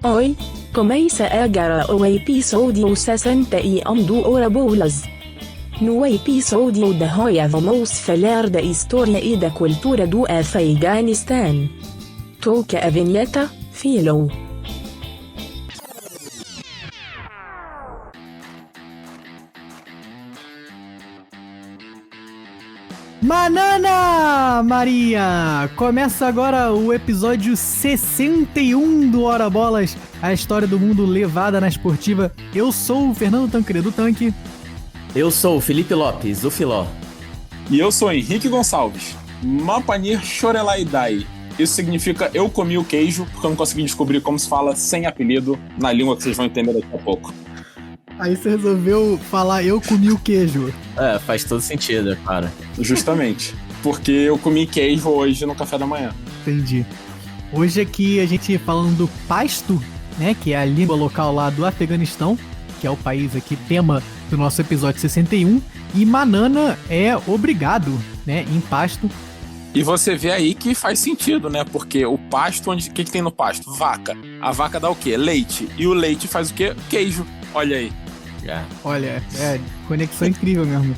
Oi, começa agora o episódio 61 do Hora Bolas. No episódio de hoje vamos falar da história e da cultura do Afeganistão. Toca a vinheta, Philo. Manana Maria! Começa agora o episódio 61 do Hora Bolas, a história do mundo levada na esportiva. Eu sou o Fernando Tancredo Tanque. Eu sou o Felipe Lopes, o Filó. E eu sou Henrique Gonçalves. Mapanir Chorelaidai. Isso significa eu comi o queijo, porque eu não consegui descobrir como se fala sem apelido na língua que vocês vão entender daqui a pouco. Aí você resolveu falar eu comi o queijo. É, faz todo sentido, cara. Justamente. Porque eu comi queijo hoje no café da manhã. Entendi. Hoje aqui a gente falando do Pashto, né, que é a língua local lá do Afeganistão, que é o país aqui tema do nosso episódio 61, e Manana é obrigado, né, em Pashto. E você vê aí que faz sentido, né? Porque o pasto, o que tem no pasto? Vaca. A vaca dá o quê? Leite. E o leite faz o quê? Queijo. Olha aí. Olha, conexão incrível mesmo.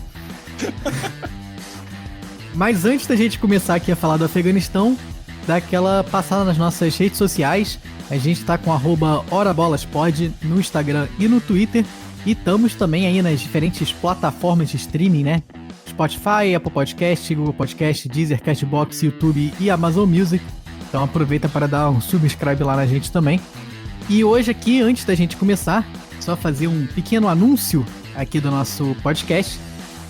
Mas antes da gente começar aqui a falar do Afeganistão, dá aquela passada nas nossas redes sociais. A gente tá com @horabolaspod no Instagram e no Twitter. E estamos também aí nas diferentes plataformas de streaming, né? Spotify, Apple Podcast, Google Podcast, Deezer, Castbox, YouTube e Amazon Music. Então aproveita para dar um subscribe lá na gente também. E hoje aqui, antes da gente começar, só fazer um pequeno anúncio aqui do nosso podcast,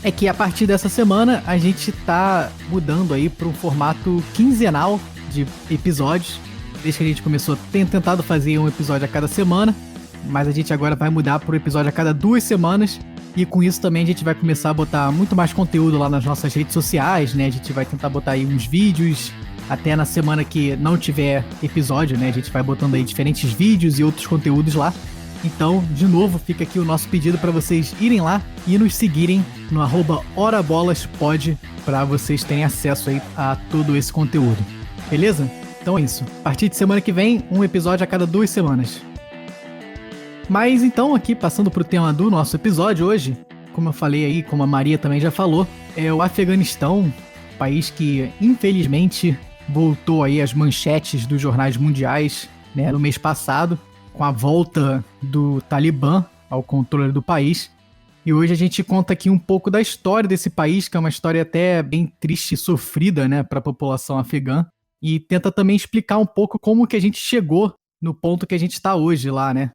é que a partir dessa semana a gente tá mudando aí para um formato quinzenal de episódios. Desde que a gente começou, tem tentado fazer um episódio a cada semana, mas a gente agora vai mudar para um episódio a cada 2 semanas, e com isso também a gente vai começar a botar muito mais conteúdo lá nas nossas redes sociais, né? A gente vai tentar botar aí uns vídeos, até na semana que não tiver episódio, né? A gente vai botando aí diferentes vídeos e outros conteúdos lá. Então, de novo, fica aqui o nosso pedido para vocês irem lá e nos seguirem no @horabolaspod para vocês terem acesso aí a todo esse conteúdo. Beleza? Então é isso. A partir de semana que vem, um episódio a cada 2 semanas. Mas então, aqui passando pro tema do nosso episódio hoje, como eu falei aí, como a Maria também já falou, é o Afeganistão, país que infelizmente voltou aí às manchetes dos jornais mundiais, né, no mês passado, com a volta do Talibã ao controle do país. E hoje a gente conta aqui um pouco da história desse país, que é uma história até bem triste e sofrida, né, para a população afegã, e tenta também explicar um pouco como que a gente chegou no ponto que a gente está hoje lá, né?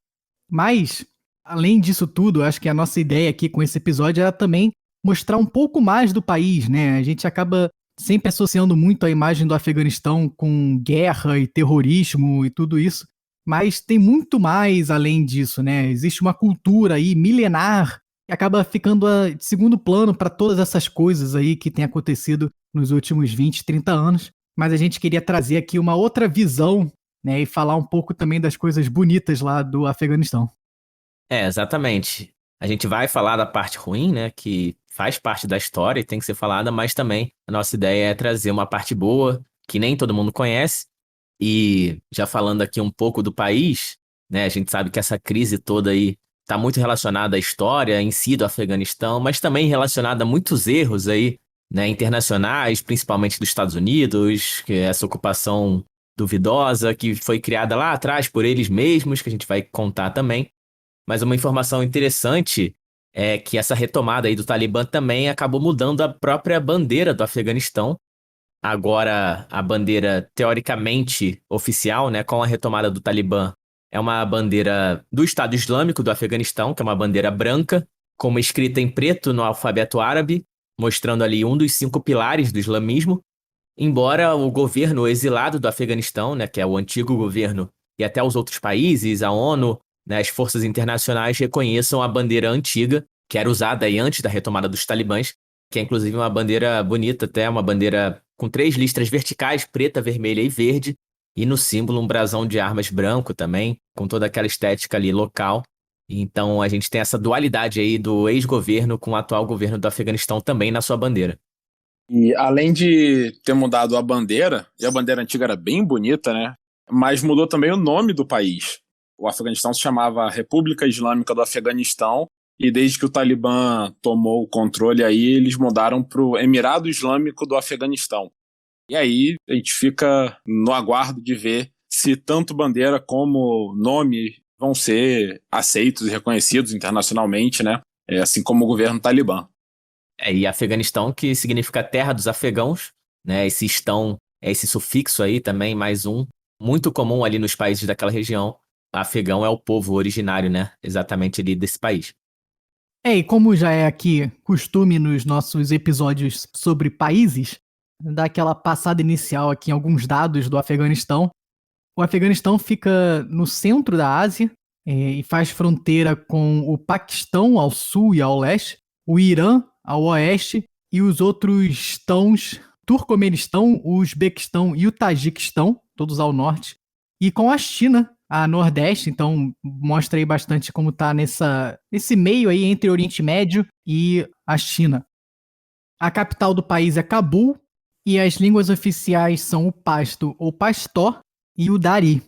Mas, além disso tudo, acho que a nossa ideia aqui com esse episódio era também mostrar um pouco mais do país, né? A gente acaba sempre associando muito a imagem do Afeganistão com guerra e terrorismo e tudo isso, mas tem muito mais além disso, né? Existe uma cultura aí milenar que acaba ficando de segundo plano para todas essas coisas aí que tem acontecido nos últimos 20, 30 anos, mas a gente queria trazer aqui uma outra visão, né, e falar um pouco também das coisas bonitas lá do Afeganistão. Exatamente. A gente vai falar da parte ruim, né, que faz parte da história e tem que ser falada, mas também a nossa ideia é trazer uma parte boa, que nem todo mundo conhece. E já falando aqui um pouco do país, né, a gente sabe que essa crise toda aí está muito relacionada à história em si do Afeganistão, mas também relacionada a muitos erros aí, né, internacionais, principalmente dos Estados Unidos, que é essa ocupação duvidosa que foi criada lá atrás por eles mesmos, que a gente vai contar também. Mas uma informação interessante é que essa retomada aí do Talibã também acabou mudando a própria bandeira do Afeganistão. Agora, a bandeira teoricamente oficial, né, com a retomada do Talibã, é uma bandeira do Estado Islâmico do Afeganistão, que é uma bandeira branca, com uma escrita em preto no alfabeto árabe, mostrando ali um dos 5 pilares do islamismo. Embora o governo exilado do Afeganistão, né, que é o antigo governo, e até os outros países, a ONU, né, as forças internacionais reconheçam a bandeira antiga, que era usada aí antes da retomada dos talibãs, que é inclusive uma bandeira bonita até, uma bandeira com 3 listras verticais, preta, vermelha e verde, e no símbolo um brasão de armas branco também, com toda aquela estética ali local. Então a gente tem essa dualidade aí do ex-governo com o atual governo do Afeganistão também na sua bandeira. E além de ter mudado a bandeira, e a bandeira antiga era bem bonita, né? Mas mudou também o nome do país. O Afeganistão se chamava República Islâmica do Afeganistão, e desde que o Talibã tomou o controle aí, eles mudaram para o Emirado Islâmico do Afeganistão. E aí a gente fica no aguardo de ver se tanto bandeira como nome vão ser aceitos e reconhecidos internacionalmente, né? Assim como o governo Talibã. E Afeganistão, que significa terra dos afegãos, né? Esse estão, esse sufixo aí também, mais um, muito comum ali nos países daquela região. Afegão é o povo originário, né? Exatamente ali desse país. E como já é aqui costume nos nossos episódios sobre países, dar aquela passada inicial aqui em alguns dados do Afeganistão. O Afeganistão fica no centro da Ásia e faz fronteira com o Paquistão ao sul e ao leste, o Irã ao oeste e os outros estãos, Turcomenistão, o Uzbequistão e o Tajiquistão, todos ao norte, e com a China a nordeste, então mostra aí bastante como tá nesse meio aí entre o Oriente Médio e a China. A capital do país é Cabul e as línguas oficiais são o pasto ou pastó e o dari.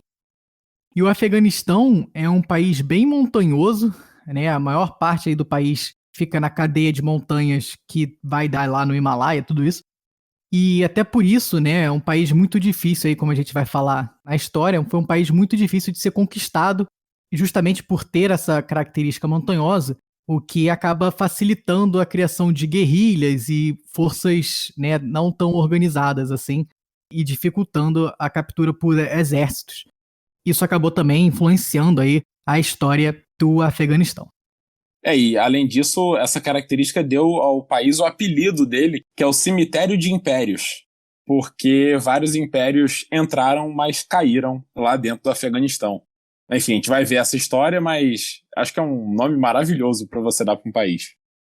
E o Afeganistão é um país bem montanhoso, né? A maior parte aí do país fica na cadeia de montanhas que vai dar lá no Himalaia, tudo isso. E até por isso, né, é um país muito difícil aí, como a gente vai falar na história, foi um país muito difícil de ser conquistado, e justamente por ter essa característica montanhosa, o que acaba facilitando a criação de guerrilhas e forças, né, não tão organizadas assim, e dificultando a captura por exércitos. Isso acabou também influenciando aí a história do Afeganistão. E além disso, essa característica deu ao país o apelido dele, que é o cemitério de impérios, porque vários impérios entraram, mas caíram lá dentro do Afeganistão. Enfim, a gente vai ver essa história, mas acho que é um nome maravilhoso para você dar para um país.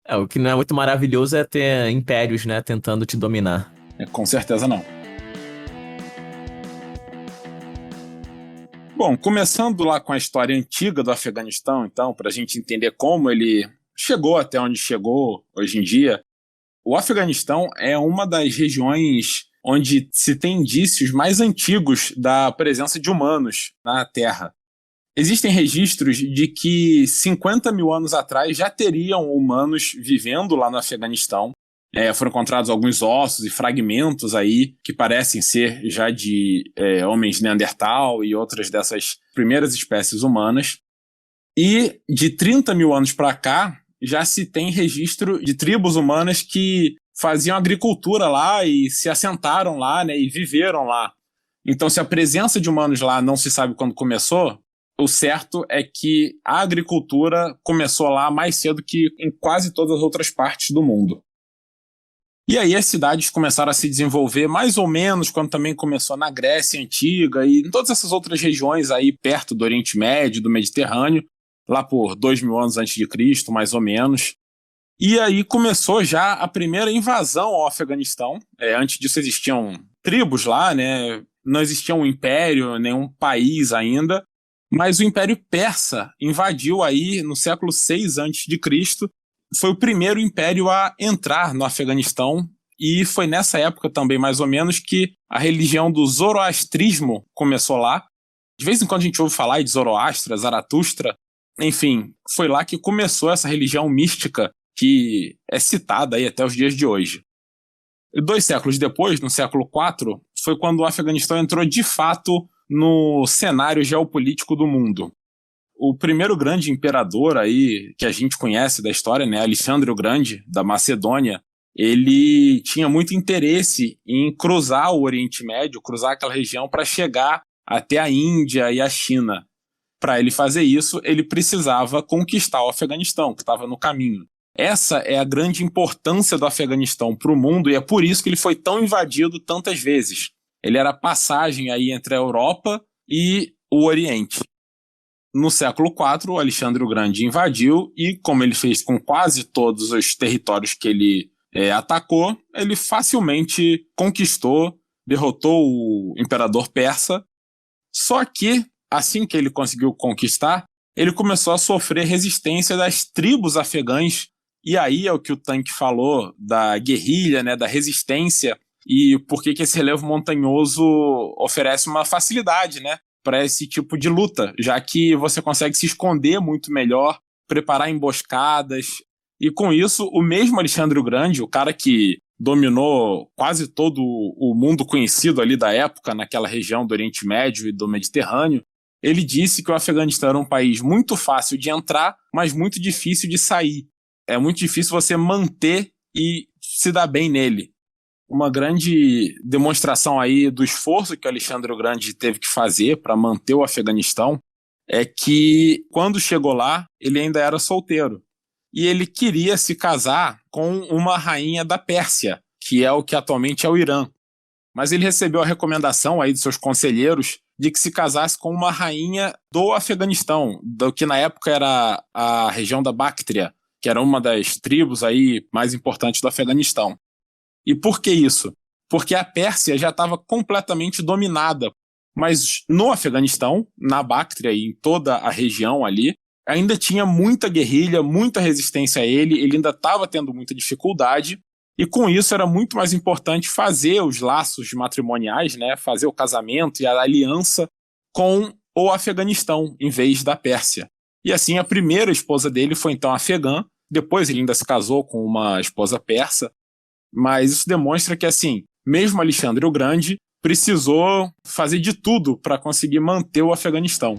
O que não é muito maravilhoso é ter impérios, né, tentando te dominar. Com certeza não. Bom, começando lá com a história antiga do Afeganistão, então, para a gente entender como ele chegou até onde chegou hoje em dia, o Afeganistão é uma das regiões onde se tem indícios mais antigos da presença de humanos na Terra. Existem registros de que 50 mil anos atrás já teriam humanos vivendo lá no Afeganistão. Foram encontrados alguns ossos e fragmentos aí que parecem ser já de homens Neandertal e outras dessas primeiras espécies humanas. E de 30 mil anos para cá, já se tem registro de tribos humanas que faziam agricultura lá e se assentaram lá, né, e viveram lá. Então, se a presença de humanos lá não se sabe quando começou, o certo é que a agricultura começou lá mais cedo que em quase todas as outras partes do mundo. E aí as cidades começaram a se desenvolver mais ou menos quando também começou na Grécia Antiga e em todas essas outras regiões aí perto do Oriente Médio, do Mediterrâneo, lá por 2000 anos antes de Cristo, mais ou menos. E aí começou já a primeira invasão ao Afeganistão. Antes disso existiam tribos lá, né? Não existia um império, nenhum país ainda, mas o Império Persa invadiu aí no século 6 a.C., foi o primeiro império a entrar no Afeganistão e foi nessa época também, mais ou menos, que a religião do zoroastrismo começou lá. De vez em quando a gente ouve falar de Zoroastra, Zaratustra, enfim, foi lá que começou essa religião mística que é citada aí até os dias de hoje. E 2 séculos depois, no século IV, foi quando o Afeganistão entrou de fato no cenário geopolítico do mundo. O primeiro grande imperador aí que a gente conhece da história, né, Alexandre o Grande, da Macedônia, ele tinha muito interesse em cruzar o Oriente Médio, cruzar aquela região para chegar até a Índia e a China. Para ele fazer isso, ele precisava conquistar o Afeganistão, que estava no caminho. Essa é a grande importância do Afeganistão para o mundo e é por isso que ele foi tão invadido tantas vezes. Ele era a passagem aí entre a Europa e o Oriente. No século IV, o Alexandre o Grande invadiu e, como ele fez com quase todos os territórios que ele atacou, ele facilmente conquistou, derrotou o imperador persa. Só que, assim que ele conseguiu conquistar, ele começou a sofrer resistência das tribos afegãs. E aí é o que o Tanque falou da guerrilha, né, da resistência, e por que esse relevo montanhoso oferece uma facilidade, né, para esse tipo de luta, já que você consegue se esconder muito melhor, preparar emboscadas, e com isso o mesmo Alexandre o Grande, o cara que dominou quase todo o mundo conhecido ali da época, naquela região do Oriente Médio e do Mediterrâneo, ele disse que o Afeganistão era um país muito fácil de entrar, mas muito difícil de sair. É muito difícil você manter e se dar bem nele. Uma grande demonstração aí do esforço que o Alexandre o Grande teve que fazer para manter o Afeganistão é que, quando chegou lá, ele ainda era solteiro. E ele queria se casar com uma rainha da Pérsia, que é o que atualmente é o Irã. Mas ele recebeu a recomendação aí dos seus conselheiros de que se casasse com uma rainha do Afeganistão, do que na época era a região da Bactria, que era uma das tribos aí mais importantes do Afeganistão. E por que isso? Porque a Pérsia já estava completamente dominada, mas no Afeganistão, na Bactria e em toda a região ali, ainda tinha muita guerrilha, muita resistência a ele ainda estava tendo muita dificuldade, e com isso era muito mais importante fazer os laços matrimoniais, né, fazer o casamento e a aliança com o Afeganistão, em vez da Pérsia. E assim, a primeira esposa dele foi então afegã, depois ele ainda se casou com uma esposa persa, mas isso demonstra que, assim, mesmo Alexandre o Grande precisou fazer de tudo para conseguir manter o Afeganistão.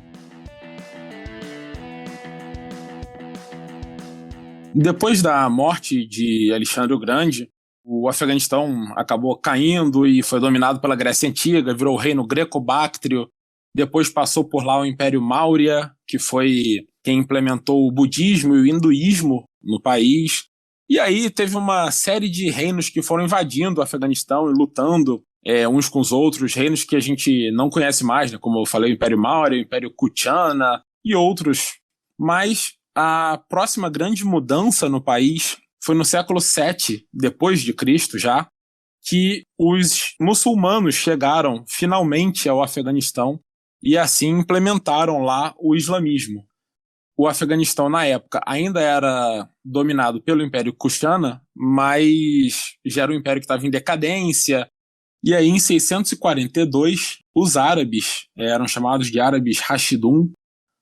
Depois da morte de Alexandre o Grande, o Afeganistão acabou caindo e foi dominado pela Grécia Antiga, virou o reino greco-báctrio. Depois passou por lá o Império Maurya, que foi quem implementou o budismo e o hinduísmo no país. E aí teve uma série de reinos que foram invadindo o Afeganistão e lutando uns com os outros, reinos que a gente não conhece mais, né? Como eu falei, o Império Maurya, o Império Kuchana e outros. Mas a próxima grande mudança no país foi no século VII, depois de Cristo já, que os muçulmanos chegaram finalmente ao Afeganistão e assim implementaram lá o islamismo. O Afeganistão, na época, ainda era dominado pelo Império Kushana, mas já era um império que estava em decadência. E aí, em 642, os árabes, eram chamados de árabes Rashidun,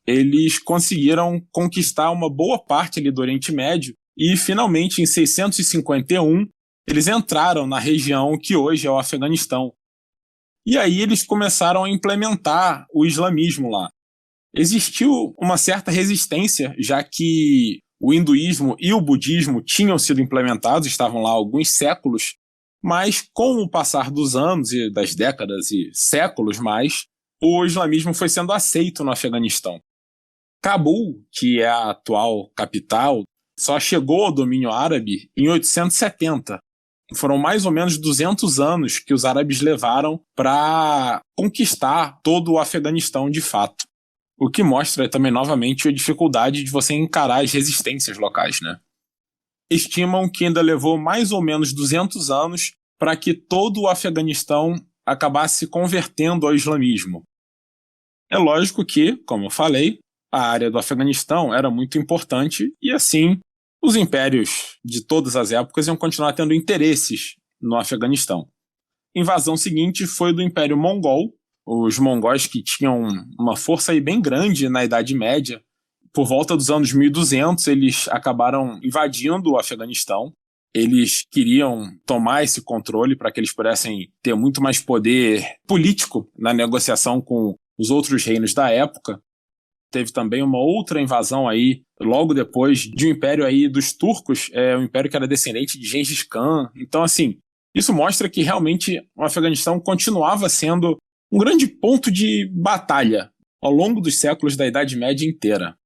eles conseguiram conquistar uma boa parte ali do Oriente Médio e, finalmente, em 651, eles entraram na região que hoje é o Afeganistão. E aí eles começaram a implementar o islamismo lá. Existiu uma certa resistência, já que o hinduísmo e o budismo tinham sido implementados, estavam lá há alguns séculos, mas com o passar dos anos e das décadas e séculos mais, o islamismo foi sendo aceito no Afeganistão. Cabul, que é a atual capital, só chegou ao domínio árabe em 870. Foram mais ou menos 200 anos que os árabes levaram para conquistar todo o Afeganistão de fato. O que mostra também, novamente, a dificuldade de você encarar as resistências locais, né? Estimam que ainda levou mais ou menos 200 anos para que todo o Afeganistão acabasse se convertendo ao islamismo. É lógico que, como eu falei, a área do Afeganistão era muito importante e, assim, os impérios de todas as épocas iam continuar tendo interesses no Afeganistão. A invasão seguinte foi do Império Mongol, os mongóis que tinham uma força aí bem grande na Idade Média. Por volta dos anos 1200, eles acabaram invadindo o Afeganistão. Eles queriam tomar esse controle para que eles pudessem ter muito mais poder político na negociação com os outros reinos da época. Teve também uma outra invasão aí, logo depois, de um império aí dos turcos, um império que era descendente de Gengis Khan. Então, assim, isso mostra que realmente o Afeganistão continuava sendo um grande ponto de batalha ao longo dos séculos da Idade Média inteira.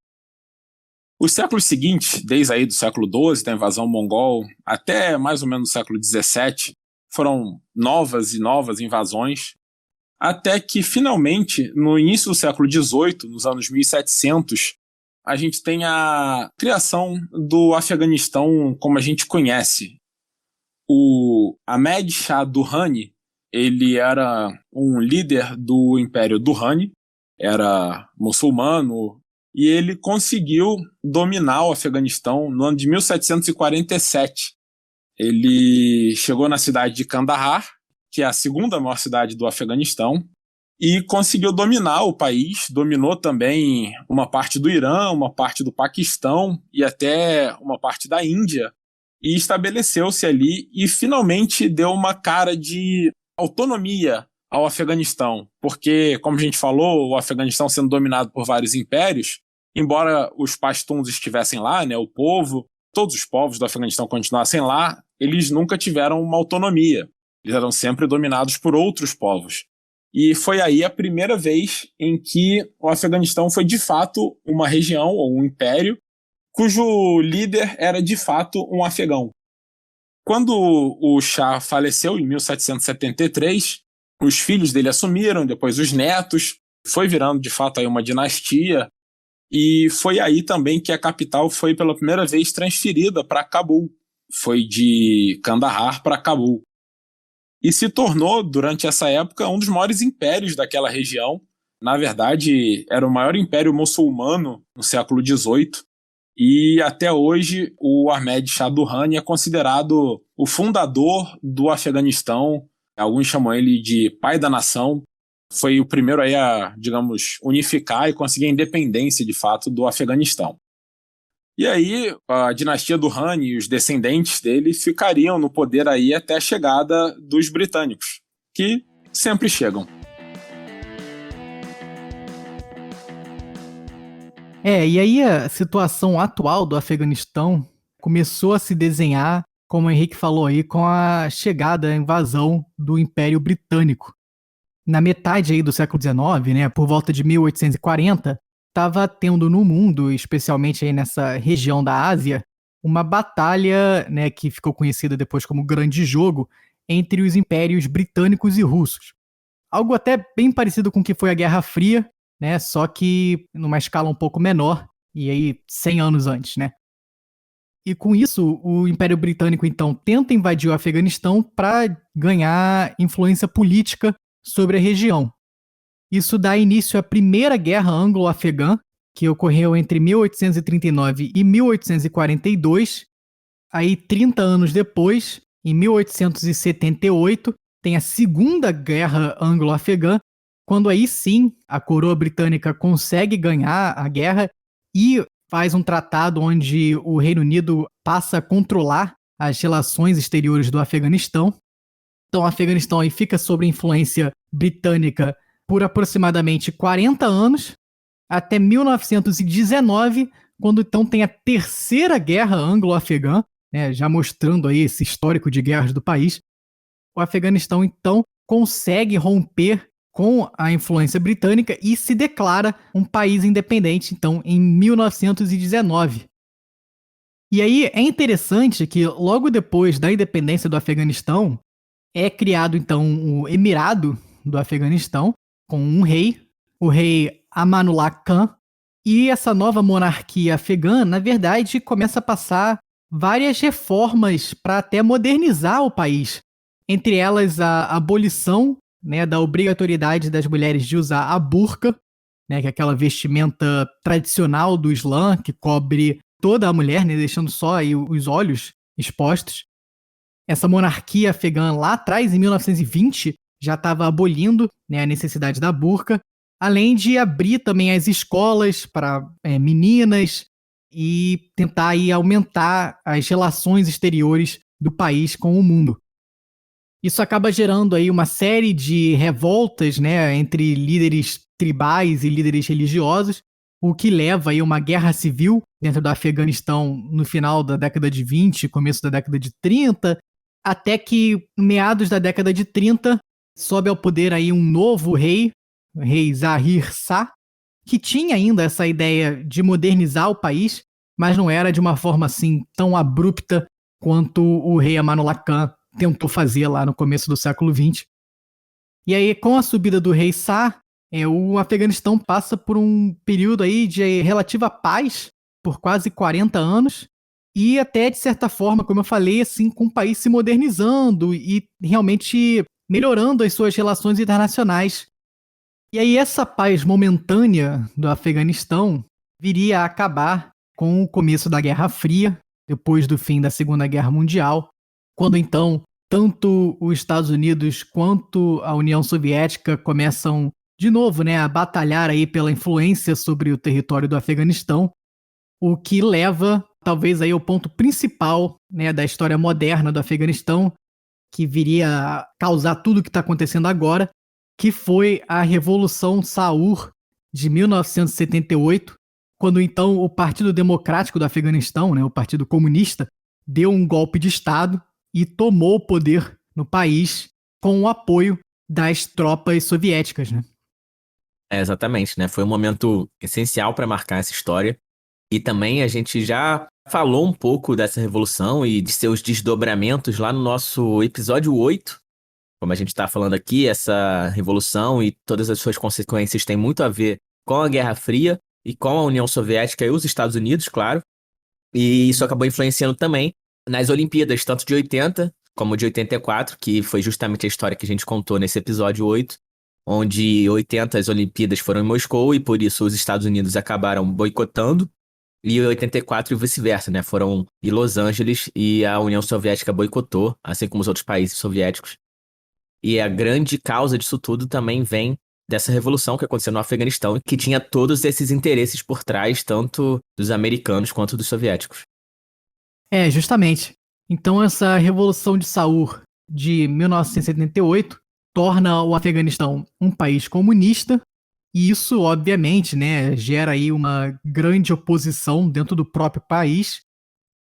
Os séculos seguintes, desde aí do século XII, da invasão mongol, até mais ou menos o século XVII, foram novas e novas invasões, até que, finalmente, no início do século XVIII, nos anos 1700, a gente tem a criação do Afeganistão como a gente conhece. O Ahmed Shah Durrani, ele era um líder do Império Durrani, era muçulmano, e ele conseguiu dominar o Afeganistão no ano de 1747. Ele chegou na cidade de Kandahar, que é a segunda maior cidade do Afeganistão, e conseguiu dominar o país, dominou também uma parte do Irã, uma parte do Paquistão e até uma parte da Índia, e estabeleceu-se ali e finalmente deu uma cara de autonomia ao Afeganistão, porque, como a gente falou, o Afeganistão sendo dominado por vários impérios, embora os pastuns estivessem lá, né, o povo, todos os povos do Afeganistão continuassem lá, eles nunca tiveram uma autonomia, eles eram sempre dominados por outros povos. E foi aí a primeira vez em que o Afeganistão foi de fato uma região ou um império cujo líder era de fato um afegão. Quando o Shah faleceu em 1773, os filhos dele assumiram, depois os netos, foi virando de fato aí uma dinastia, e foi aí também que a capital foi pela primeira vez transferida para Cabul. Foi de Kandahar para Cabul. E se tornou, durante essa época, um dos maiores impérios daquela região. Na verdade, era o maior império muçulmano no século XVIII. E até hoje, o Ahmed Shah Durrani é considerado o fundador do Afeganistão. Alguns chamam ele de pai da nação. Foi o primeiro aí a, digamos, unificar e conseguir a independência, de fato, do Afeganistão. E aí, a dinastia Durrani e os descendentes dele ficariam no poder aí até a chegada dos britânicos, que sempre chegam. E aí a situação atual do Afeganistão começou a se desenhar, como o Henrique falou aí, com a chegada, a invasão do Império Britânico. Na metade aí do século XIX, né, por volta de 1840, estava tendo no mundo, especialmente aí nessa região da Ásia, uma batalha, né, que ficou conhecida depois como Grande Jogo, entre os impérios britânicos e russos. Algo até bem parecido com o que foi a Guerra Fria, né, só que numa escala um pouco menor, e aí 100 anos antes, né. E com isso, o Império Britânico, então, tenta invadir o Afeganistão para ganhar influência política sobre a região. Isso dá início à Primeira Guerra Anglo-Afegã, que ocorreu entre 1839 e 1842. Aí, 30 anos depois, em 1878, tem a Segunda Guerra Anglo-Afegã, quando aí sim a coroa britânica consegue ganhar a guerra e faz um tratado onde o Reino Unido passa a controlar as relações exteriores do Afeganistão. Então, o Afeganistão aí fica sob influência britânica por aproximadamente 40 anos, até 1919, quando então tem a Terceira Guerra Anglo-Afegã, né, já mostrando aí esse histórico de guerras do país. O Afeganistão, então, consegue romper com a influência britânica e se declara um país independente, então, em 1919. E aí é interessante que, logo depois da independência do Afeganistão, é criado, então, o Emirado do Afeganistão, com um rei, o rei Amanullah Khan, e essa nova monarquia afegã, na verdade, começa a passar várias reformas para até modernizar o país. Entre elas, a abolição, né, da obrigatoriedade das mulheres de usar a burca, né, que é aquela vestimenta tradicional do Islã, que cobre toda a mulher, né, deixando só aí os olhos expostos. Essa monarquia afegã lá atrás, em 1920, já estava abolindo, né, a necessidade da burca, além de abrir também as escolas para meninas e tentar aí aumentar as relações exteriores do país com o mundo. Isso acaba gerando aí uma série de revoltas, né, entre líderes tribais e líderes religiosos, o que leva aí a uma guerra civil dentro do Afeganistão no final da década de 20, começo da década de 30, até que, meados da década de 30, sobe ao poder aí um novo rei, o rei Zahir Shah, que tinha ainda essa ideia de modernizar o país, mas não era de uma forma assim tão abrupta quanto o rei Amanullah Khan tentou fazer lá no começo do século XX. E aí, com a subida do rei Shah, o Afeganistão passa por um período aí de relativa paz por quase 40 anos, e até, de certa forma, como eu falei, assim, com o país se modernizando e realmente melhorando as suas relações internacionais. E aí essa paz momentânea do Afeganistão viria a acabar com o começo da Guerra Fria, depois do fim da Segunda Guerra Mundial, quando então tanto os Estados Unidos quanto a União Soviética começam de novo, né, a batalhar aí pela influência sobre o território do Afeganistão, o que leva talvez aí ao ponto principal, né, da história moderna do Afeganistão, que viria a causar tudo o que está acontecendo agora, que foi a Revolução Saur de 1978, quando então o Partido Democrático do Afeganistão, né, o Partido Comunista, deu um golpe de Estado e tomou o poder no país com o apoio das tropas soviéticas, né? Exatamente, né? Foi um momento essencial para marcar essa história. E também a gente já falou um pouco dessa revolução e de seus desdobramentos lá no nosso episódio 8. Como a gente está falando aqui, essa revolução e todas as suas consequências têm muito a ver com a Guerra Fria e com a União Soviética e os Estados Unidos, claro. E isso acabou influenciando também nas Olimpíadas, tanto de 80 como de 84, que foi justamente a história que a gente contou nesse episódio 8, onde 80 as Olimpíadas foram em Moscou e por isso os Estados Unidos acabaram boicotando, e 84 e vice-versa, né? Foram em Los Angeles e a União Soviética boicotou, assim como os outros países soviéticos. E a grande causa disso tudo também vem dessa revolução que aconteceu no Afeganistão, que tinha todos esses interesses por trás, tanto dos americanos quanto dos soviéticos. É, justamente. Então essa Revolução de Saur de 1978 torna o Afeganistão um país comunista, e isso, obviamente, né, gera aí uma grande oposição dentro do próprio país,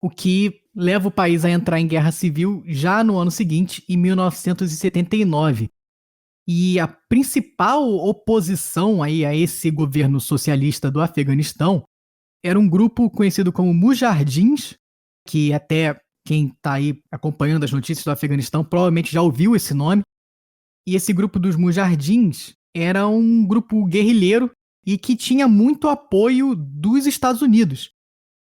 o que leva o país a entrar em guerra civil já no ano seguinte, em 1979. E a principal oposição aí a esse governo socialista do Afeganistão era um grupo conhecido como Mujahidins, que até quem está aí acompanhando as notícias do Afeganistão provavelmente já ouviu esse nome. E esse grupo dos Mujahidins era um grupo guerrilheiro e que tinha muito apoio dos Estados Unidos.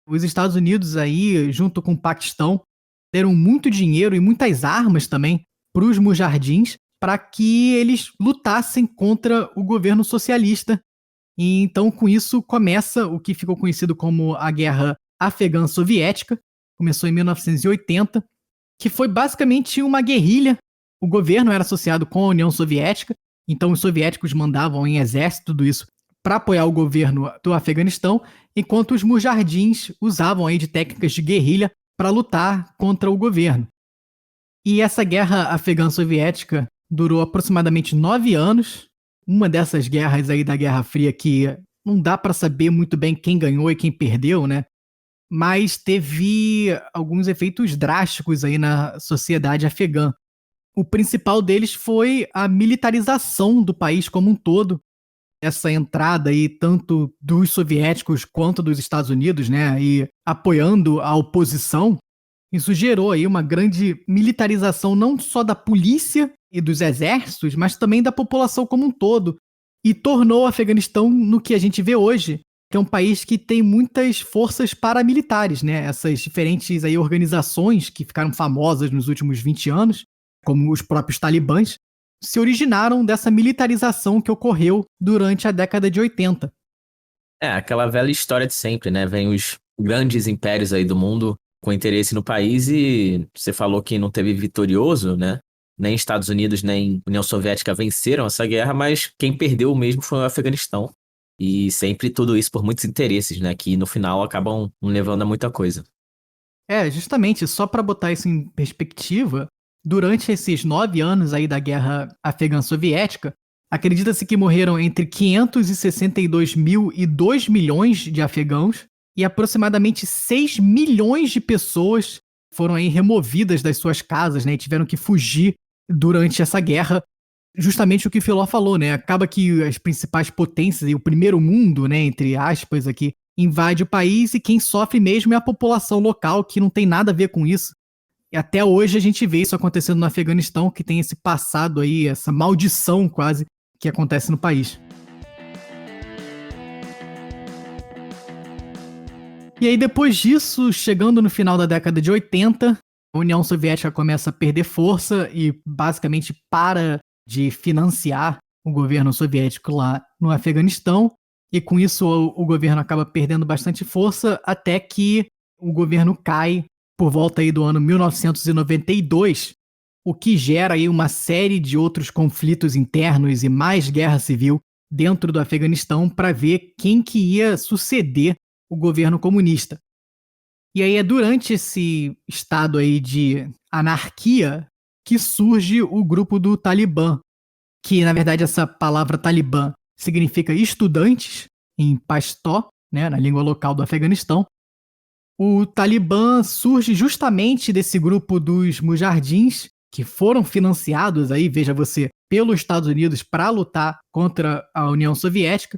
Os Estados Unidos aí, junto com o Paquistão, deram muito dinheiro e muitas armas também para os Mujahidins para que eles lutassem contra o governo socialista. E então, com isso, começa o que ficou conhecido como a Guerra Afegã Soviética. Começou em 1980, que foi basicamente uma guerrilha. O governo era associado com a União Soviética, então os soviéticos mandavam em exército tudo isso para apoiar o governo do Afeganistão, enquanto os mujahidins usavam aí de técnicas de guerrilha para lutar contra o governo. E essa guerra afegã soviética durou aproximadamente 9 anos, uma dessas guerras aí da Guerra Fria que não dá para saber muito bem quem ganhou e quem perdeu, né? Mas teve alguns efeitos drásticos aí na sociedade afegã. O principal deles foi a militarização do país como um todo. Essa entrada aí tanto dos soviéticos quanto dos Estados Unidos, né, e apoiando a oposição, isso gerou aí uma grande militarização não só da polícia e dos exércitos, mas também da população como um todo, e tornou o Afeganistão no que a gente vê hoje, que é um país que tem muitas forças paramilitares, né, essas diferentes aí organizações que ficaram famosas nos últimos 20 anos, como os próprios talibãs, se originaram dessa militarização que ocorreu durante a década de 80. É, aquela velha história de sempre, né? Vem os grandes impérios aí do mundo com interesse no país e você falou que não teve vitorioso, né? Nem Estados Unidos, nem União Soviética venceram essa guerra, mas quem perdeu mesmo foi o Afeganistão. E sempre tudo isso por muitos interesses, né? Que no final acabam não levando a muita coisa. É, justamente, só para botar isso em perspectiva, durante esses 9 anos aí da Guerra Afegã Soviética, acredita-se que morreram entre 562 mil e 2 milhões de afegãos e aproximadamente 6 milhões de pessoas foram aí removidas das suas casas, né, e tiveram que fugir durante essa guerra. Justamente o que o Filó falou, né, acaba que as principais potências e o primeiro mundo, né, entre aspas aqui, invade o país e quem sofre mesmo é a população local, que não tem nada a ver com isso. E até hoje a gente vê isso acontecendo no Afeganistão, que tem esse passado aí, essa maldição quase, que acontece no país. E aí depois disso, chegando no final da década de 80, a União Soviética começa a perder força e basicamente para de financiar o governo soviético lá no Afeganistão. E com isso o governo acaba perdendo bastante força até que o governo cai por volta aí do ano 1992, o que gera aí uma série de outros conflitos internos e mais guerra civil dentro do Afeganistão para ver quem que ia suceder o governo comunista. E aí é durante esse estado aí de anarquia que surge o grupo do Talibã, que na verdade essa palavra Talibã significa estudantes em pastó, né, na língua local do Afeganistão. O Talibã surge justamente desse grupo dos mujahidins, que foram financiados aí, veja você, pelos Estados Unidos para lutar contra a União Soviética.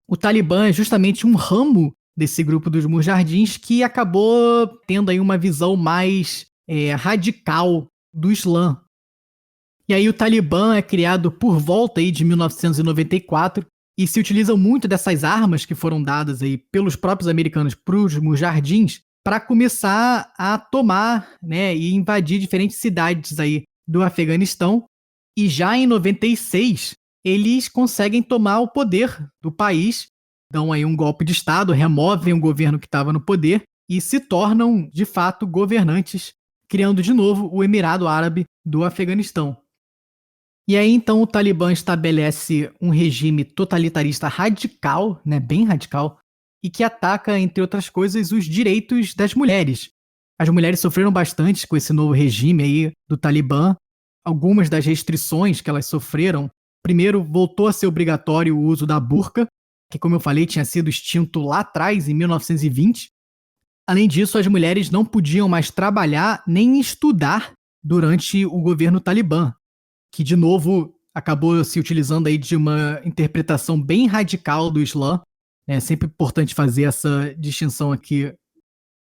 O Talibã é justamente um ramo desse grupo dos mujahidins que acabou tendo aí uma visão mais radical do Islã. E aí o Talibã é criado por volta aí de 1994 e se utilizam muito dessas armas que foram dadas aí pelos próprios americanos para os mujahidins para começar a tomar, né, e invadir diferentes cidades aí do Afeganistão. E já em 96, eles conseguem tomar o poder do país, dão aí um golpe de Estado, removem o governo que estava no poder e se tornam, de fato, governantes, criando de novo o Emirado Árabe do Afeganistão. E aí, então, o Talibã estabelece um regime totalitarista radical, né, bem radical, e que ataca, entre outras coisas, os direitos das mulheres. As mulheres sofreram bastante com esse novo regime aí do Talibã. Algumas das restrições que elas sofreram, primeiro, voltou a ser obrigatório o uso da burca, que, como eu falei, tinha sido extinto lá atrás, em 1920. Além disso, as mulheres não podiam mais trabalhar nem estudar durante o governo Talibã, que, de novo, acabou se utilizando aí de uma interpretação bem radical do Islã. É sempre importante fazer essa distinção aqui.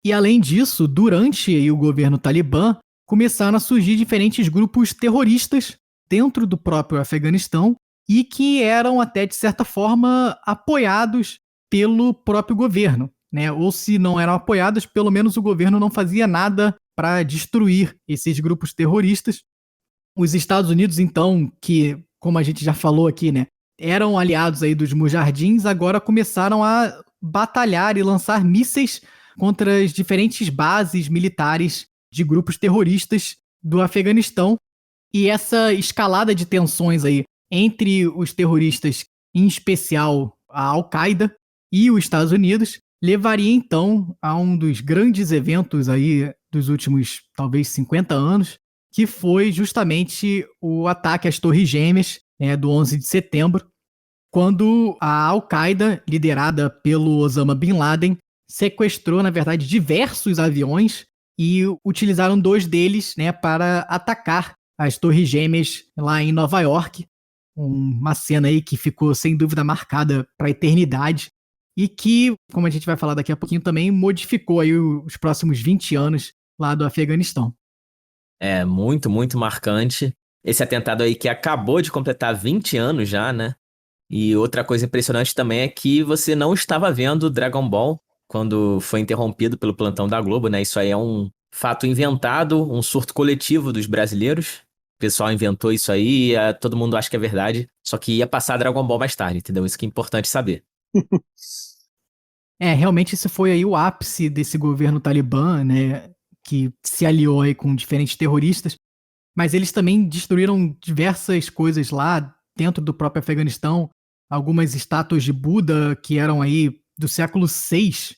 E, além disso, durante aí o governo Talibã, começaram a surgir diferentes grupos terroristas dentro do próprio Afeganistão e que eram até, de certa forma, apoiados pelo próprio governo, né? Ou se não eram apoiados, pelo menos o governo não fazia nada para destruir esses grupos terroristas. Os Estados Unidos, então, que, como a gente já falou aqui, né, eram aliados aí dos mujahidins, agora começaram a batalhar e lançar mísseis contra as diferentes bases militares de grupos terroristas do Afeganistão. E essa escalada de tensões aí entre os terroristas, em especial a Al-Qaeda e os Estados Unidos, levaria então a um dos grandes eventos aí dos últimos, talvez, 50 anos, que foi justamente o ataque às Torres Gêmeas, do 11 de setembro, quando a Al-Qaeda, liderada pelo Osama Bin Laden, sequestrou, na verdade, diversos aviões e utilizaram 2 deles, né, para atacar as Torres Gêmeas lá em Nova York. Uma cena aí que ficou, sem dúvida, marcada para a eternidade e que, como a gente vai falar daqui a pouquinho, também modificou aí os próximos 20 anos lá do Afeganistão. É muito, muito marcante. Esse atentado aí que acabou de completar 20 anos já, né? E outra coisa impressionante também é que você não estava vendo Dragon Ball quando foi interrompido pelo plantão da Globo, né? Isso aí é um fato inventado, um surto coletivo dos brasileiros. O pessoal inventou isso aí, todo mundo acha que é verdade, só que ia passar Dragon Ball mais tarde, entendeu? Isso que é importante saber. Realmente esse foi aí o ápice desse governo Talibã, né? Que se aliou aí com diferentes terroristas, mas eles também destruíram diversas coisas lá dentro do próprio Afeganistão, algumas estátuas de Buda que eram aí do século VI.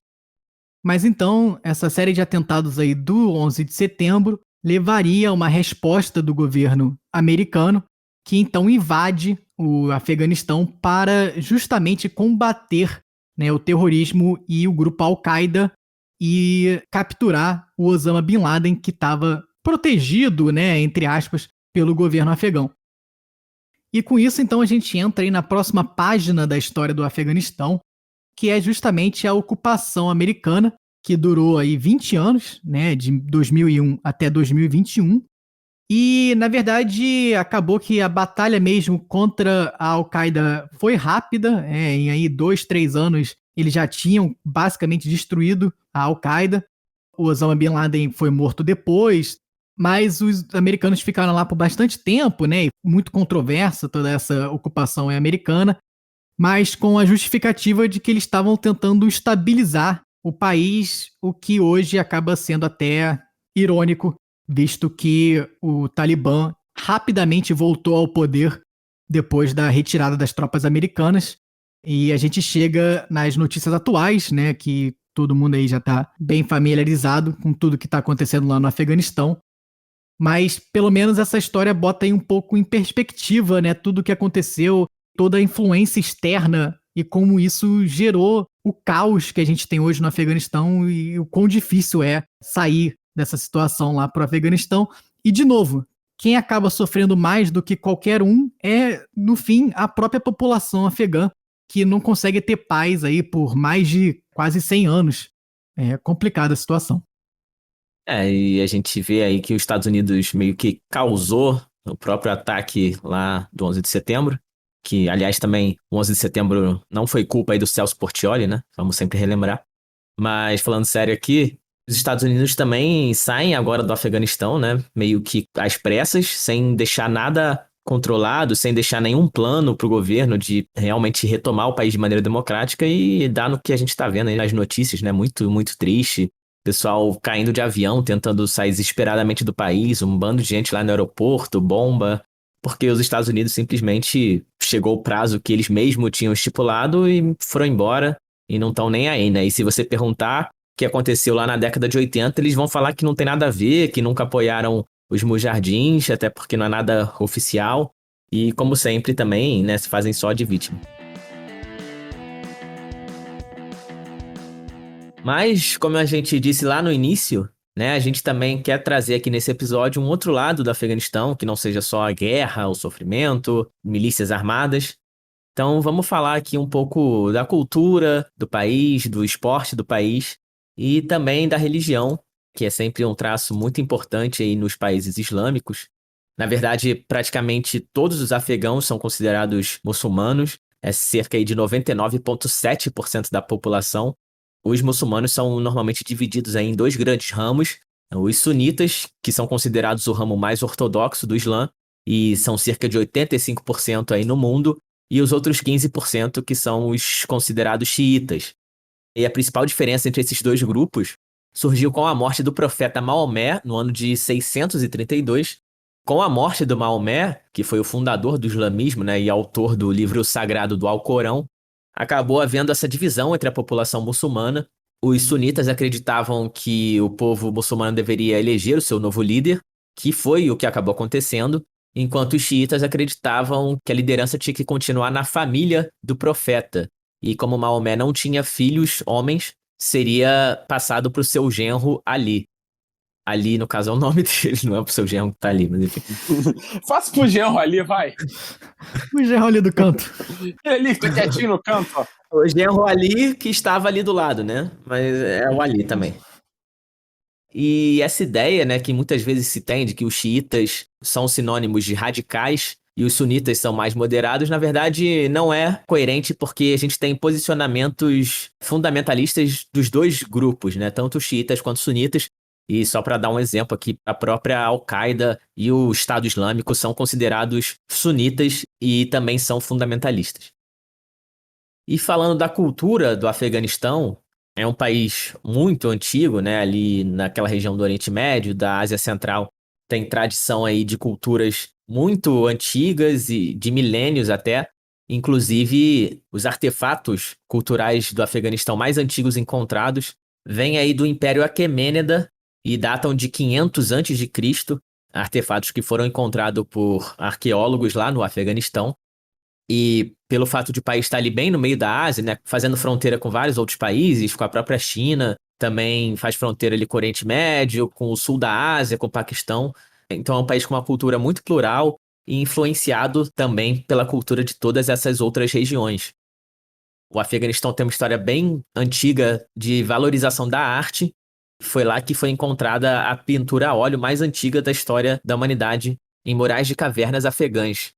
Mas então, essa série de atentados aí do 11 de setembro levaria a uma resposta do governo americano, que então invade o Afeganistão para justamente combater, né, o terrorismo e o grupo Al-Qaeda e capturar o Osama Bin Laden, que estava protegido, né, entre aspas, pelo governo afegão. E com isso, então, a gente entra aí na próxima página da história do Afeganistão, que é justamente a ocupação americana, que durou aí 20 anos, né, de 2001 até 2021. E, na verdade, acabou que a batalha mesmo contra a Al-Qaeda foi rápida. Em aí 2, 3 anos, eles já tinham basicamente destruído a Al-Qaeda. O Osama Bin Laden foi morto depois, mas os americanos ficaram lá por bastante tempo, né? Muito controversa toda essa ocupação americana, mas com a justificativa de que eles estavam tentando estabilizar o país, o que hoje acaba sendo até irônico, visto que o Talibã rapidamente voltou ao poder depois da retirada das tropas americanas. E a gente chega nas notícias atuais, né, que todo mundo aí já está bem familiarizado com tudo que está acontecendo lá no Afeganistão. Mas pelo menos essa história bota aí um pouco em perspectiva, né, tudo o que aconteceu, toda a influência externa e como isso gerou o caos que a gente tem hoje no Afeganistão e o quão difícil é sair dessa situação lá para o Afeganistão. E, de novo, quem acaba sofrendo mais do que qualquer um é, no fim, a própria população afegã, que não consegue ter paz aí por mais de quase 100 anos. É complicada a situação. E a gente vê aí que os Estados Unidos meio que causou o próprio ataque lá do 11 de setembro, que, aliás, também o 11 de setembro não foi culpa aí do Celso Portiolli, né? Vamos sempre relembrar. Mas, falando sério aqui, os Estados Unidos também saem agora do Afeganistão, né? Meio que às pressas, sem deixar nada controlado, sem deixar nenhum plano para o governo de realmente retomar o país de maneira democrática e dar no que a gente está vendo aí nas notícias, né? Muito, muito triste. Pessoal caindo de avião, tentando sair desesperadamente do país, um bando de gente lá no aeroporto, bomba, porque os Estados Unidos simplesmente chegou o prazo que eles mesmos tinham estipulado e foram embora e não estão nem aí, né? E se você perguntar o que aconteceu lá na década de 80, eles vão falar que não tem nada a ver, que nunca apoiaram os mujahidins, até porque não é nada oficial. E, como sempre, também, né, se fazem só de vítima. Mas, como a gente disse lá no início, né, a gente também quer trazer aqui nesse episódio um outro lado do Afeganistão, que não seja só a guerra, o sofrimento, milícias armadas. Então, vamos falar aqui um pouco da cultura do país, do esporte do país e também da religião, que é sempre um traço muito importante aí nos países islâmicos. Na verdade, praticamente todos os afegãos são considerados muçulmanos, é cerca aí de 99,7% da população. Os muçulmanos são normalmente divididos aí em dois grandes ramos, os sunitas, que são considerados o ramo mais ortodoxo do Islã, e são cerca de 85% aí no mundo, e os outros 15% que são os considerados xiitas. E a principal diferença entre esses dois grupos surgiu com a morte do profeta Maomé no ano de 632. Com a morte do Maomé, que foi o fundador do islamismo, né, e autor do livro sagrado do Alcorão, acabou havendo essa divisão entre a população muçulmana. Os sunitas acreditavam que o povo muçulmano deveria eleger o seu novo líder, que foi o que acabou acontecendo, enquanto os xiitas acreditavam que a liderança tinha que continuar na família do profeta. E como Maomé não tinha filhos homens, seria passado para o seu genro Ali. Ali, no caso, é o nome dele, não é pro seu genro que tá ali, mas enfim. Faça pro genro ali, vai. O genro ali do canto. Ele tá quietinho no canto, ó. O genro Ali que estava ali do lado, né? Mas é o Ali também. E essa ideia, né, que muitas vezes se tem de que os xiitas são sinônimos de radicais e os sunitas são mais moderados, na verdade não é coerente porque a gente tem posicionamentos fundamentalistas dos dois grupos, né, tanto os xiitas quanto os sunitas. E só para dar um exemplo aqui, a própria Al-Qaeda e o Estado Islâmico são considerados sunitas e também são fundamentalistas. E falando da cultura do Afeganistão, é um país muito antigo, né? Ali naquela região do Oriente Médio, da Ásia Central, tem tradição aí de culturas muito antigas e de milênios até. Inclusive, os artefatos culturais do Afeganistão mais antigos encontrados vêm aí do Império Aquemênida e datam de 500 a.C., artefatos que foram encontrados por arqueólogos lá no Afeganistão. E pelo fato de o país estar ali bem no meio da Ásia, né, fazendo fronteira com vários outros países, com a própria China, também faz fronteira ali com o Oriente Médio, com o sul da Ásia, com o Paquistão. Então é um país com uma cultura muito plural e influenciado também pela cultura de todas essas outras regiões. O Afeganistão tem uma história bem antiga de valorização da arte. Foi lá que foi encontrada a pintura a óleo mais antiga da história da humanidade, em murais de cavernas afegãs.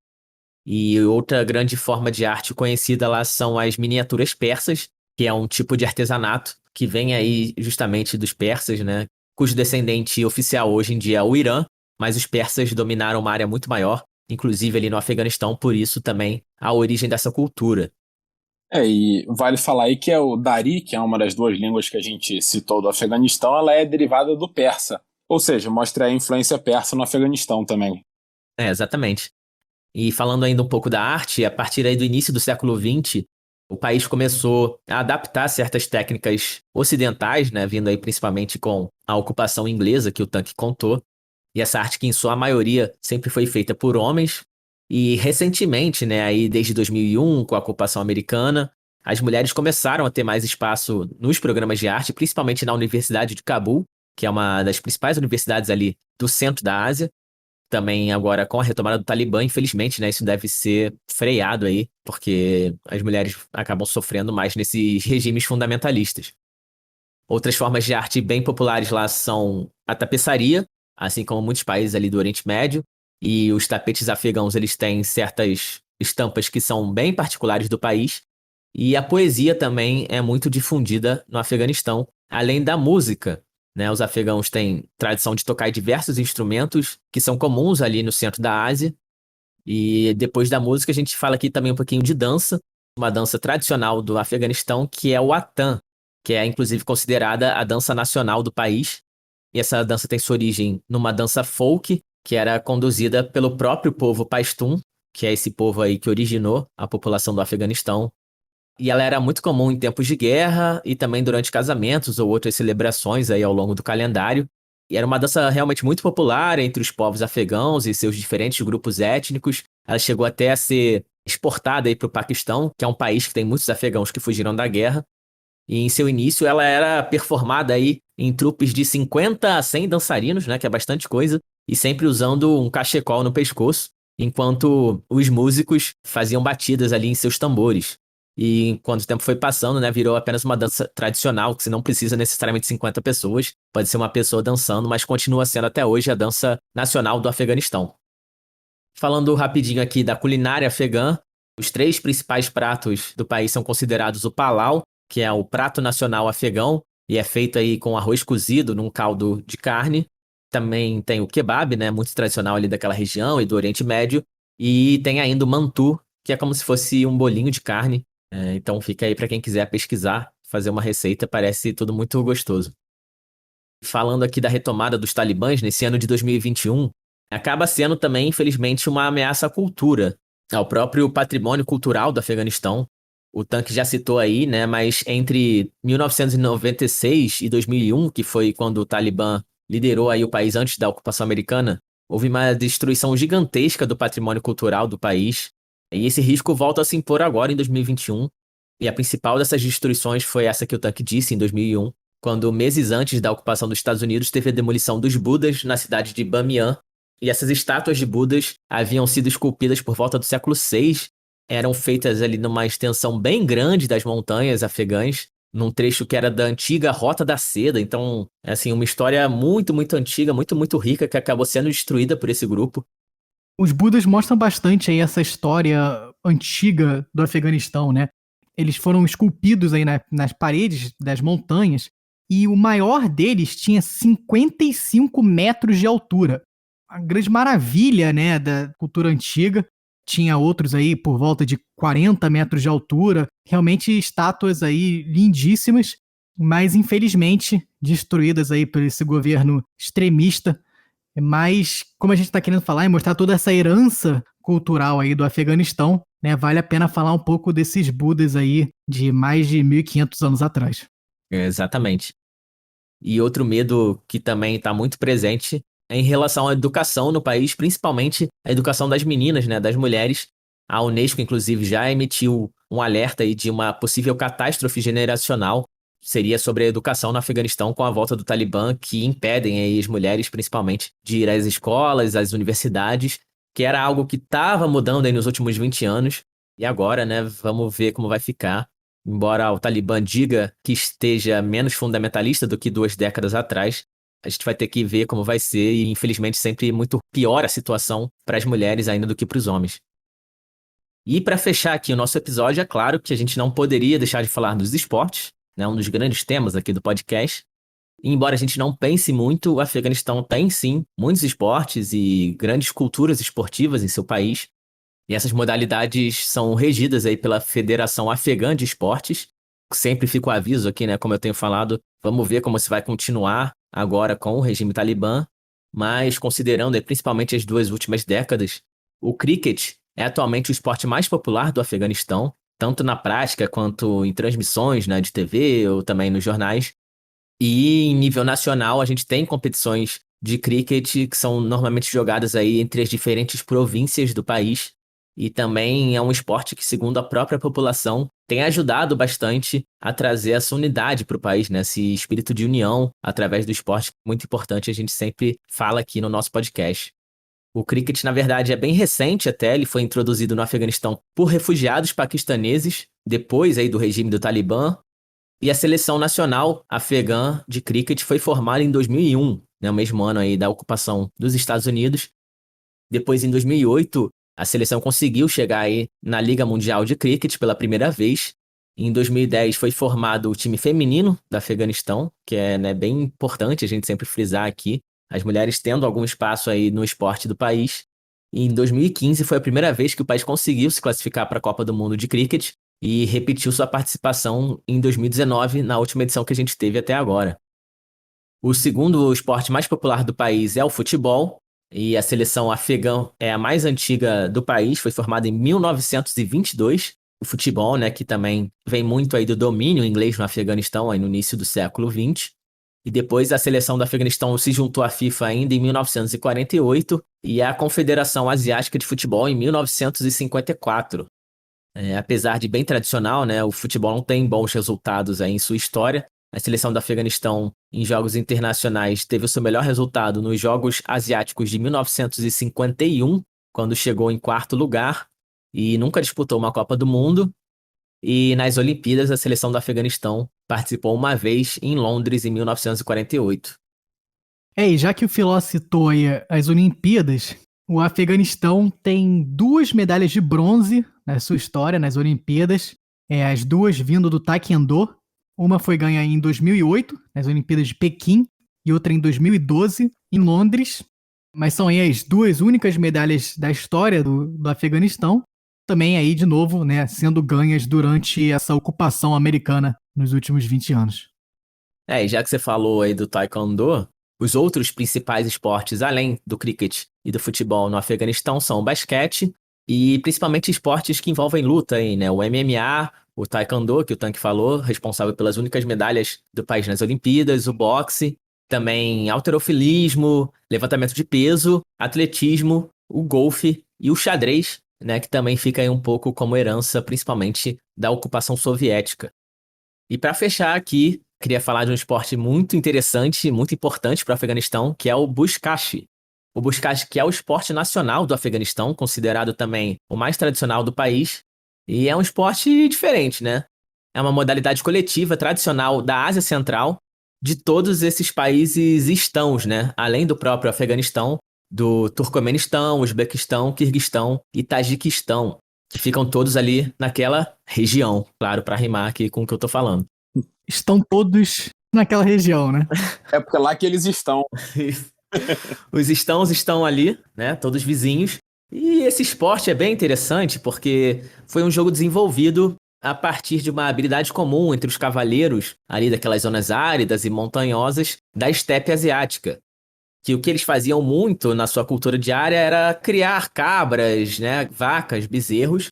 E outra grande forma de arte conhecida lá são as miniaturas persas, que é um tipo de artesanato que vem aí justamente dos persas, né? Cujo descendente oficial hoje em dia é o Irã, mas os persas dominaram uma área muito maior, inclusive ali no Afeganistão, por isso também a origem dessa cultura. E vale falar aí que é o Dari, que é uma das duas línguas que a gente citou do Afeganistão, ela é derivada do persa. Ou seja, mostra a influência persa no Afeganistão também. Exatamente. E falando ainda um pouco da arte, a partir aí do início do século XX, o país começou a adaptar certas técnicas ocidentais, né, vindo aí principalmente com a ocupação inglesa que o Tanque contou. E essa arte que em sua maioria sempre foi feita por homens. E recentemente, né, aí desde 2001, com a ocupação americana, as mulheres começaram a ter mais espaço nos programas de arte, principalmente na Universidade de Cabul, que é uma das principais universidades ali do centro da Ásia. Também agora com a retomada do Talibã, infelizmente, né, isso deve ser freado aí, porque as mulheres acabam sofrendo mais nesses regimes fundamentalistas. Outras formas de arte bem populares lá são a tapeçaria, assim como muitos países ali do Oriente Médio, e os tapetes afegãos, eles têm certas estampas que são bem particulares do país, e a poesia também é muito difundida no Afeganistão, além da música, né? Os afegãos têm tradição de tocar diversos instrumentos que são comuns ali no centro da Ásia, e depois da música a gente fala aqui também um pouquinho de dança, uma dança tradicional do Afeganistão, que é o Atan, que é inclusive considerada a dança nacional do país. E essa dança tem sua origem numa dança folk, que era conduzida pelo próprio povo Pashtun, que é esse povo aí que originou a população do Afeganistão. E ela era muito comum em tempos de guerra e também durante casamentos ou outras celebrações aí ao longo do calendário. E era uma dança realmente muito popular entre os povos afegãos e seus diferentes grupos étnicos. Ela chegou até a ser exportada aí para o Paquistão, que é um país que tem muitos afegãos que fugiram da guerra. E em seu início ela era performada aí em trupes de 50 a 100 dançarinos, né, que é bastante coisa, e sempre usando um cachecol no pescoço, enquanto os músicos faziam batidas ali em seus tambores. E enquanto o tempo foi passando, né, virou apenas uma dança tradicional, que você não precisa necessariamente de 50 pessoas, pode ser uma pessoa dançando, mas continua sendo até hoje a dança nacional do Afeganistão. Falando rapidinho aqui da culinária afegã, os 3 principais pratos do país são considerados o palau, que é o prato nacional afegão, e é feito aí com arroz cozido num caldo de carne. Também tem o kebab, né, muito tradicional ali daquela região e do Oriente Médio. E tem ainda o mantu, que é como se fosse um bolinho de carne. Então fica aí para quem quiser pesquisar, fazer uma receita, parece tudo muito gostoso. Falando aqui da retomada dos talibãs nesse ano de 2021, acaba sendo também, infelizmente, uma ameaça à cultura, ao próprio patrimônio cultural do Afeganistão. O Tanque já citou aí, né, mas entre 1996 e 2001, que foi quando o Talibã liderou aí o país antes da ocupação americana, houve uma destruição gigantesca do patrimônio cultural do país. E esse risco volta a se impor agora em 2021. E a principal dessas destruições foi essa que o Tanque disse em 2001, quando meses antes da ocupação dos Estados Unidos teve a demolição dos Budas na cidade de Bamiyan. E essas estátuas de Budas haviam sido esculpidas por volta do século VI, eram feitas ali numa extensão bem grande das montanhas afegãs, num trecho que era da antiga Rota da Seda. Então, assim, uma história muito, muito antiga, muito, muito rica, que acabou sendo destruída por esse grupo. Os Budas mostram bastante aí essa história antiga do Afeganistão, né? Eles foram esculpidos aí nas paredes das montanhas e o maior deles tinha 55 metros de altura. A grande maravilha, né, da cultura antiga. Tinha outros aí por volta de 40 metros de altura. Realmente estátuas aí lindíssimas, mas infelizmente destruídas aí por esse governo extremista. Mas, como a gente está querendo falar e mostrar toda essa herança cultural aí do Afeganistão, né, vale a pena falar um pouco desses Budas aí de mais de 1.500 anos atrás. Exatamente. E outro medo que também está muito presente é em relação à educação no país, principalmente a educação das meninas, né, das mulheres. A Unesco, inclusive, já emitiu um alerta aí de uma possível catástrofe generacional. Seria sobre a educação no Afeganistão com a volta do Talibã, que impedem aí as mulheres, principalmente, de ir às escolas, às universidades, que era algo que estava mudando aí nos últimos 20 anos. E agora, né, vamos ver como vai ficar. Embora o Talibã diga que esteja menos fundamentalista do que 2 décadas atrás, a gente vai ter que ver como vai ser e, infelizmente, sempre muito pior a situação para as mulheres ainda do que para os homens. E para fechar aqui o nosso episódio, é claro que a gente não poderia deixar de falar dos esportes, né, um dos grandes temas aqui do podcast. E, embora a gente não pense muito, o Afeganistão tem sim muitos esportes e grandes culturas esportivas em seu país. E essas modalidades são regidas aí pela Federação Afegã de Esportes. Sempre fica o aviso aqui, né, como eu tenho falado, vamos ver como se vai continuar agora com o regime Talibã. Mas considerando aí, principalmente as 2 últimas décadas, o cricket é atualmente o esporte mais popular do Afeganistão, tanto na prática quanto em transmissões, né, de TV ou também nos jornais. E em nível nacional, a gente tem competições de cricket que são normalmente jogadas aí entre as diferentes províncias do país. E também é um esporte que, segundo a própria população, tem ajudado bastante a trazer essa unidade para o país, né? Esse espírito de união através do esporte, muito importante, a gente sempre fala aqui no nosso podcast. O cricket, na verdade, é bem recente até, ele foi introduzido no Afeganistão por refugiados paquistaneses, depois aí do regime do Talibã, e a seleção nacional afegã de cricket foi formada em 2001, né, o mesmo ano aí da ocupação dos Estados Unidos. Depois, em 2008, a seleção conseguiu chegar aí na Liga Mundial de Cricket pela primeira vez. Em 2010 foi formado o time feminino do Afeganistão, que é, né, bem importante a gente sempre frisar aqui, as mulheres tendo algum espaço aí no esporte do país. E em 2015 foi a primeira vez que o país conseguiu se classificar para a Copa do Mundo de Cricket e repetiu sua participação em 2019, na última edição que a gente teve até agora. O segundo esporte mais popular do país é o futebol, e a seleção afegã é a mais antiga do país, foi formada em 1922. O futebol, né, que também vem muito aí do domínio inglês no Afeganistão, aí no início do século XX. E depois a seleção do Afeganistão se juntou à FIFA ainda em 1948 e à Confederação Asiática de Futebol em 1954. Apesar de bem tradicional, né, o futebol não tem bons resultados aí em sua história. A seleção do Afeganistão, em jogos internacionais, teve o seu melhor resultado nos Jogos Asiáticos de 1951, quando chegou em 4º lugar, e nunca disputou uma Copa do Mundo. E nas Olimpíadas, a seleção do Afeganistão participou uma vez em Londres, em 1948. E já que o Filó citou aí as Olimpíadas, o Afeganistão tem 2 medalhas de bronze na sua história, nas Olimpíadas, as 2 vindo do Taekwondo. Uma foi ganha em 2008, nas Olimpíadas de Pequim, e outra em 2012, em Londres. Mas são aí as 2 únicas medalhas da história do Afeganistão, também aí, de novo, né, sendo ganhas durante essa ocupação americana nos últimos 20 anos. E já que você falou aí do Taekwondo, os outros principais esportes, além do cricket e do futebol no Afeganistão, são o basquete e principalmente esportes que envolvem luta aí, né? O MMA, o Taekwondo, que o Tanque falou, responsável pelas únicas medalhas do país nas Olimpíadas, o boxe, também halterofilismo, levantamento de peso, atletismo, o golfe e o xadrez, né? Que também fica aí um pouco como herança, principalmente da ocupação soviética. E para fechar aqui, queria falar de um esporte muito interessante, muito importante para o Afeganistão, que é o Buzkashi. O Buzkashi, que é o esporte nacional do Afeganistão, considerado também o mais tradicional do país, e é um esporte diferente, né? É uma modalidade coletiva tradicional da Ásia Central, de todos esses países istãos, né? Além do próprio Afeganistão, do Turcomenistão, Uzbequistão, Quirguistão e Tajiquistão, que ficam todos ali naquela região, claro, para rimar aqui com o que eu tô falando. Estão todos naquela região, né? É porque é lá que eles estão. Os istãos estão ali, né? Todos vizinhos. E esse esporte é bem interessante porque foi um jogo desenvolvido a partir de uma habilidade comum entre os cavaleiros ali daquelas zonas áridas e montanhosas da estepe asiática. Que o que eles faziam muito na sua cultura diária era criar cabras, né? Vacas, bezerros.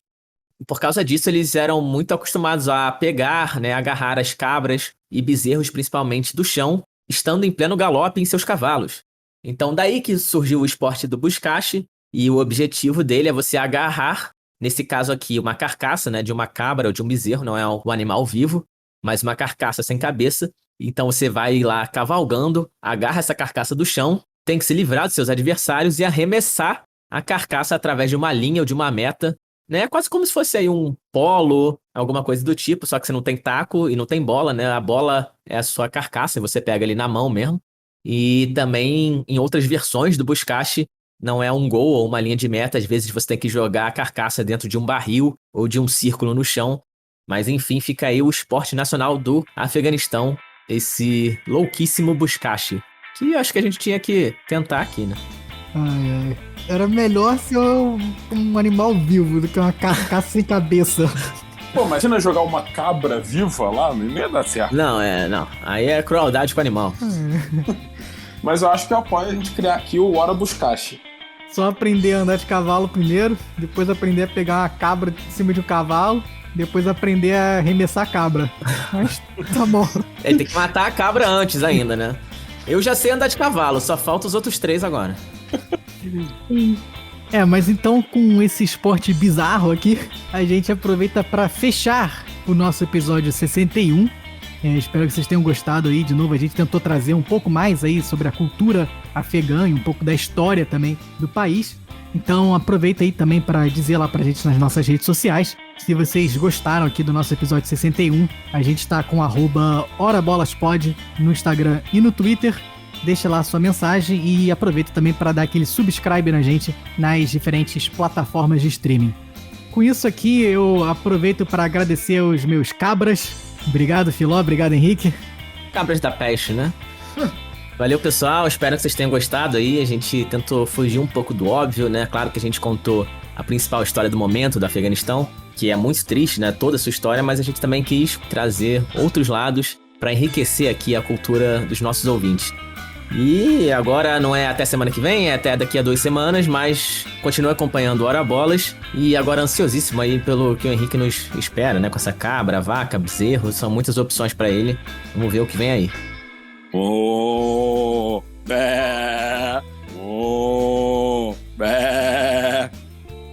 E por causa disso, eles eram muito acostumados a pegar, né? Agarrar as cabras e bezerros, principalmente do chão, estando em pleno galope em seus cavalos. Então, daí que surgiu o esporte do Buzkashi, e o objetivo dele é você agarrar, nesse caso aqui, uma carcaça, né, de uma cabra ou de um bezerro, não é um animal vivo, mas uma carcaça sem cabeça. Então você vai lá cavalgando, agarra essa carcaça do chão, tem que se livrar dos seus adversários e arremessar a carcaça através de uma linha ou de uma meta, né? Quase como se fosse aí um polo, alguma coisa do tipo, só que você não tem taco e não tem bola, né? A bola é a sua carcaça, você pega ali na mão mesmo. E também em outras versões do Buzkashi, não é um gol ou uma linha de meta, às vezes você tem que jogar a carcaça dentro de um barril ou de um círculo no chão. Mas enfim, fica aí o esporte nacional do Afeganistão, esse louquíssimo Buzkashi, que eu acho que a gente tinha que tentar aqui, né? Ai. Era melhor ser um animal vivo do que uma carcaça sem cabeça. Pô, imagina jogar uma cabra viva lá, não ia dar certo. Não. Aí é crueldade com o animal. Mas eu acho que eu apoio a gente criar aqui o Hora Buzkashi. Só aprender a andar de cavalo primeiro, depois aprender a pegar uma cabra em cima de um cavalo, depois aprender a arremessar a cabra. Mas tá bom. Ele tem que matar a cabra antes ainda, né? Eu já sei andar de cavalo, só falta os outros 3 agora. Mas então com esse esporte bizarro aqui, a gente aproveita para fechar o nosso episódio 61. Espero que vocês tenham gostado aí. De novo, a gente tentou trazer um pouco mais aí sobre a cultura afegã e um pouco da história também do país. Então aproveita aí também para dizer lá pra gente nas nossas redes sociais se vocês gostaram aqui do nosso episódio 61. A gente tá com @orabolaspod no Instagram e no Twitter. Deixa lá a sua mensagem e aproveita também para dar aquele subscribe na gente nas diferentes plataformas de streaming. Com isso aqui, eu aproveito para agradecer aos meus cabras. Obrigado, Filó. Obrigado, Henrique. Cabras da peste, né? Valeu, pessoal. Espero que vocês tenham gostado aí. A gente tentou fugir um pouco do óbvio, né? Claro que a gente contou a principal história do momento do Afeganistão, que é muito triste, né? Toda a sua história, mas a gente também quis trazer outros lados para enriquecer aqui a cultura dos nossos ouvintes. E agora não é até semana que vem, é até daqui a 2 semanas, mas continue acompanhando o Hora Bolas. E agora ansiosíssimo aí pelo que o Henrique nos espera, né? Com essa cabra, vaca, bezerro, são muitas opções pra ele. Vamos ver o que vem aí.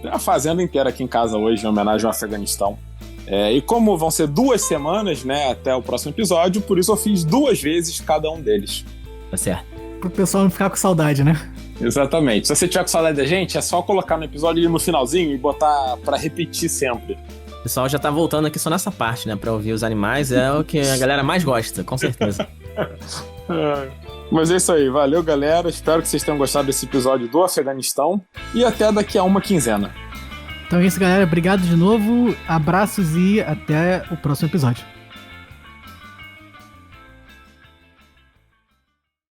Tem a fazenda inteira aqui em casa hoje em homenagem ao Afeganistão. E como vão ser 2 semanas, né, até o próximo episódio, por isso eu fiz 2 vezes cada um deles. Tá certo. Pro pessoal não ficar com saudade, né? Exatamente. Se você tiver com saudade da gente, é só colocar no episódio ali no finalzinho e botar pra repetir sempre. O pessoal já tá voltando aqui só nessa parte, né? Pra ouvir os animais, é o que a galera mais gosta, com certeza. Mas é isso aí. Valeu, galera. Espero que vocês tenham gostado desse episódio do Afeganistão. E até daqui a uma quinzena. Então é isso, galera. Obrigado de novo. Abraços e até o próximo episódio.